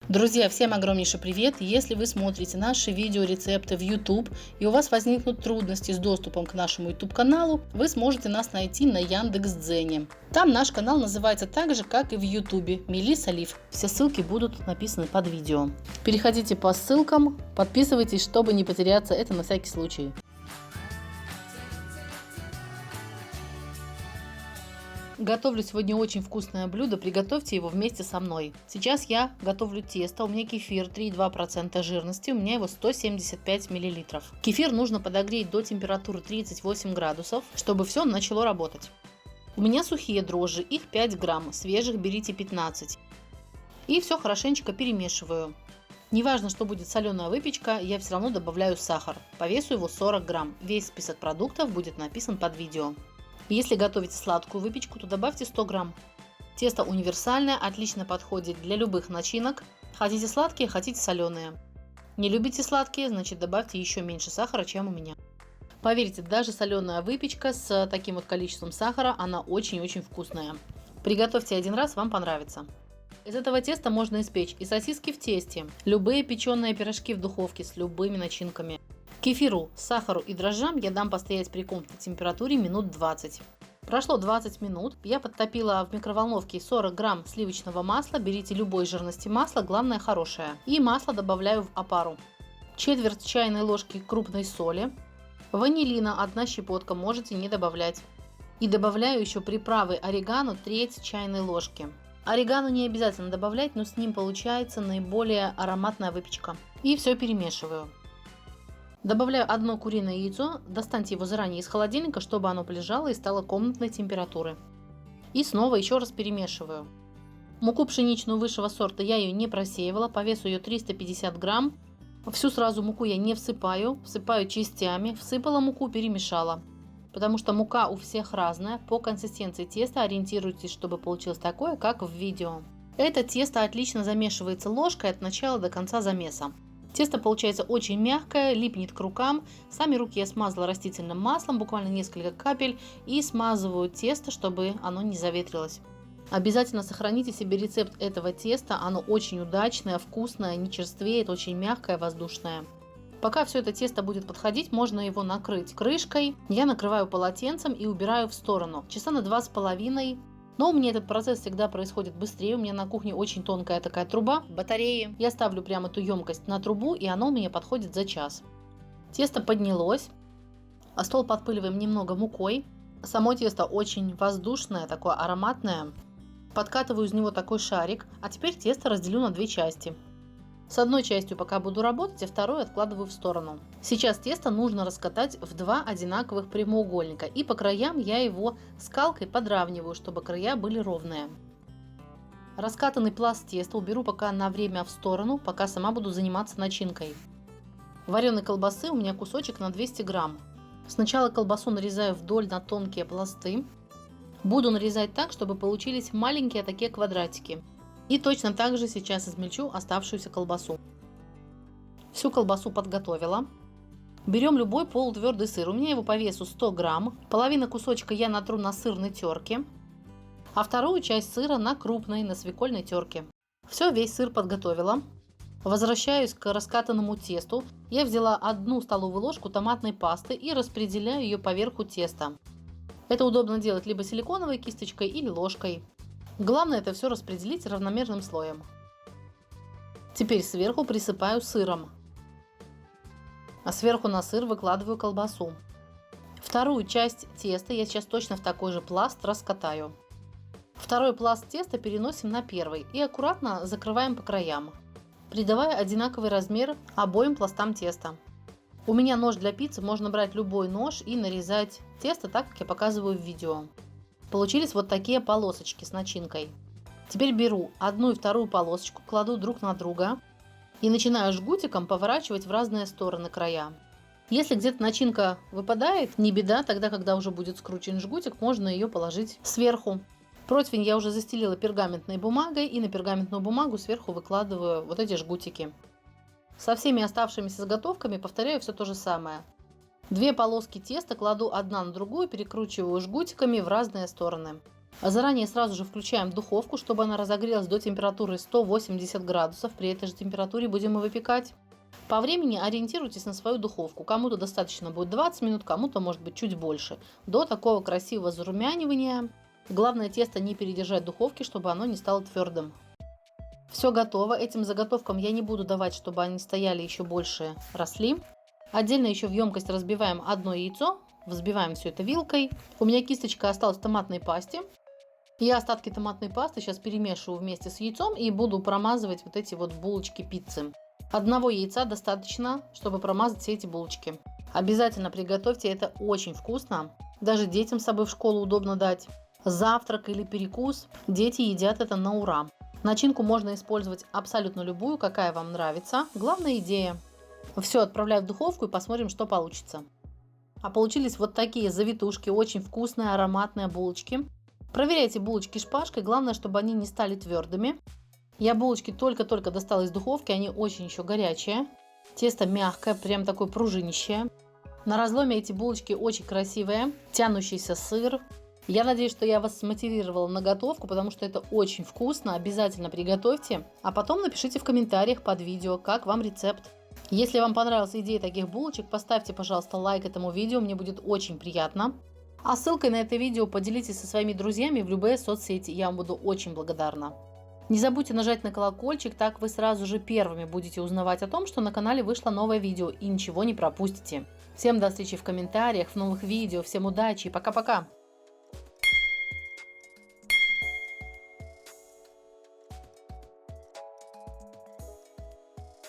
Друзья, всем огромнейший привет! Если вы смотрите наши видеорецепты в YouTube и у вас возникнут трудности с доступом к нашему YouTube каналу, вы сможете нас найти на Яндекс.Дзене. Там наш канал называется так же, как и в YouTube – Мелисса Лив. Все ссылки будут написаны под видео. Переходите по ссылкам, подписывайтесь, чтобы не потеряться, это на всякий случай. Готовлю сегодня очень вкусное блюдо, приготовьте его вместе со мной. Сейчас я готовлю тесто, у меня кефир 3,2% жирности, у меня его 175 мл. Кефир нужно подогреть до температуры 38 градусов, чтобы все начало работать. У меня сухие дрожжи, их 5 грамм, свежих берите 15. И все хорошенечко перемешиваю. Неважно, что будет соленая выпечка, я все равно добавляю сахар. По весу его 40 грамм. Весь список продуктов будет написан под видео. Если готовите сладкую выпечку, то добавьте 100 грамм. Тесто универсальное, отлично подходит для любых начинок. Хотите сладкие, хотите соленые. Не любите сладкие, значит добавьте еще меньше сахара, чем у меня. Поверьте, даже соленая выпечка с таким вот количеством сахара, она очень-очень вкусная. Приготовьте один раз, вам понравится. Из этого теста можно испечь и сосиски в тесте, любые печеные пирожки в духовке с любыми начинками. Кефиру, сахару и дрожжам я дам постоять при комнатной температуре минут 20. Прошло 20 минут, я подтопила в микроволновке 40 грамм сливочного масла, берите любой жирности масла, главное хорошее. И масло добавляю в опару. Четверть чайной ложки крупной соли, ванилина 1 щепотка, можете не добавлять. И добавляю еще приправы орегано треть чайной ложки. Орегано не обязательно добавлять, но с ним получается наиболее ароматная выпечка. И все перемешиваю. Добавляю одно куриное яйцо, достаньте его заранее из холодильника, чтобы оно полежало и стало комнатной температуры. И снова еще раз перемешиваю. Муку пшеничную высшего сорта я ее не просеивала, по весу ее 350 грамм. Всю сразу муку я не всыпаю, всыпаю частями, всыпала муку, перемешала. Потому что мука у всех разная, по консистенции теста ориентируйтесь, чтобы получилось такое, как в видео. Это тесто отлично замешивается ложкой от начала до конца замеса. Тесто получается очень мягкое, липнет к рукам. Сами руки я смазала растительным маслом, буквально несколько капель, и смазываю тесто, чтобы оно не заветрилось. Обязательно сохраните себе рецепт этого теста, оно очень удачное, вкусное, не черствеет, очень мягкое, воздушное. Пока все это тесто будет подходить, можно его накрыть крышкой. Я накрываю полотенцем и убираю в сторону. Часа на 2,5. Но у меня этот процесс всегда происходит быстрее. У меня на кухне очень тонкая такая труба, батареи. Я ставлю прямо эту емкость на трубу, и оно у меня подходит за час. Тесто поднялось. А стол подпыливаем немного мукой. Само тесто очень воздушное, такое ароматное. Подкатываю из него такой шарик. А теперь тесто разделю на 2 части. С одной частью пока буду работать, а вторую откладываю в сторону. Сейчас тесто нужно раскатать в 2 одинаковых прямоугольника. И по краям я его скалкой подравниваю, чтобы края были ровные. Раскатанный пласт теста уберу пока на время в сторону, пока сама буду заниматься начинкой. Вареной колбасы у меня кусочек на 200 грамм. Сначала колбасу нарезаю вдоль на тонкие пласты. Буду нарезать так, чтобы получились маленькие такие квадратики. И точно так же сейчас измельчу оставшуюся колбасу. Всю колбасу подготовила. Берем любой полутвердый сыр. У меня его по весу 100 грамм. Половину кусочка я натру на сырной терке. А вторую часть сыра на крупной, на свекольной терке. Все, весь сыр подготовила. Возвращаюсь к раскатанному тесту. Я взяла 1 столовую ложку томатной пасты и распределяю ее по верху теста. Это удобно делать либо силиконовой кисточкой или ложкой. Главное это все распределить равномерным слоем. Теперь сверху присыпаю сыром. А сверху на сыр выкладываю колбасу. Вторую часть теста я сейчас точно в такой же пласт раскатаю. Второй пласт теста переносим на первый и аккуратно закрываем по краям, придавая одинаковый размер обоим пластам теста. У меня нож для пиццы, можно брать любой нож и нарезать тесто так, как я показываю в видео. Получились вот такие полосочки с начинкой. Теперь беру одну и вторую полосочку, кладу друг на друга и начинаю жгутиком поворачивать в разные стороны края. Если где-то начинка выпадает, не беда, тогда, когда уже будет скручен жгутик, можно ее положить сверху. Противень я уже застелила пергаментной бумагой и на пергаментную бумагу сверху выкладываю вот эти жгутики. Со всеми оставшимися заготовками повторяю все то же самое. 2 полоски теста кладу одна на другую, перекручиваю жгутиками в разные стороны. Заранее сразу же включаем духовку, чтобы она разогрелась до температуры 180 градусов. При этой же температуре будем и выпекать. По времени ориентируйтесь на свою духовку. Кому-то достаточно будет 20 минут, кому-то может быть чуть больше. До такого красивого зарумянивания. Главное, тесто не передержать в духовке, чтобы оно не стало твердым. Все готово. Этим заготовкам я не буду давать, чтобы они стояли еще больше, росли. Отдельно еще в емкость разбиваем одно яйцо. Взбиваем все это вилкой. У меня кисточка осталась в томатной пасте. Я остатки томатной пасты сейчас перемешиваю вместе с яйцом и буду промазывать вот эти вот булочки пиццы. Одного яйца достаточно, чтобы промазать все эти булочки. Обязательно приготовьте, это очень вкусно. Даже детям с собой в школу удобно дать. Завтрак или перекус. Дети едят это на ура. Начинку можно использовать абсолютно любую, какая вам нравится. Главная идея. Все отправляю в духовку и посмотрим, что получится. А получились вот такие завитушки, очень вкусные, ароматные булочки. Проверяйте булочки шпажкой, главное, чтобы они не стали твердыми. Я булочки только-только достала из духовки, они очень еще горячие. Тесто мягкое, прям такое пружинищее. На разломе эти булочки очень красивые, тянущийся сыр. Я надеюсь, что я вас смотивировала на готовку, потому что это очень вкусно. Обязательно приготовьте, а потом напишите в комментариях под видео, как вам рецепт. Если вам понравилась идея таких булочек, поставьте, пожалуйста, лайк этому видео, мне будет очень приятно. А ссылкой на это видео поделитесь со своими друзьями в любые соцсети, я вам буду очень благодарна. Не забудьте нажать на колокольчик, так вы сразу же первыми будете узнавать о том, что на канале вышло новое видео и ничего не пропустите. Всем до встречи в комментариях, в новых видео, всем удачи и пока-пока!